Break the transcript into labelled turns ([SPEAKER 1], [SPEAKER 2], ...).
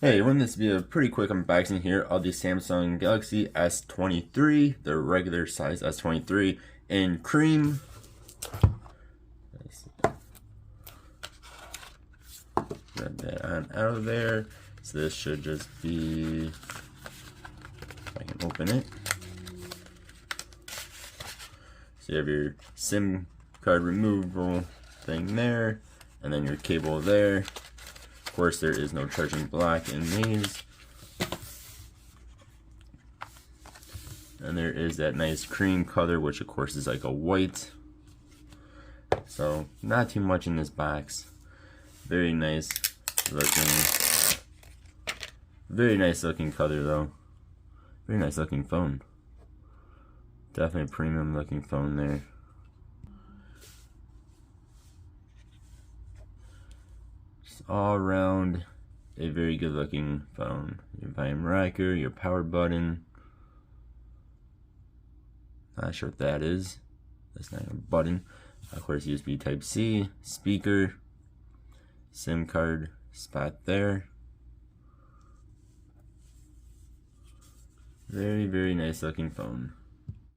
[SPEAKER 1] Hey everyone, this will be a pretty quick unboxing here of the Samsung Galaxy S23, the regular size S23 in cream. Grab that on out of there. So this should just be, if I can open it. So you have your SIM card removal thing there, and then your cable there. Of course, there is no charging block in these. And there is that nice cream color, which of course is like a white. So not too much in this box. Very nice looking color though. Very nice looking phone. Definitely a premium looking phone there. All around a very good looking phone. Your volume rocker, your power button. Not sure what that is. That's not a button. Of course, USB Type-C, speaker, SIM card spot there. Very nice looking phone.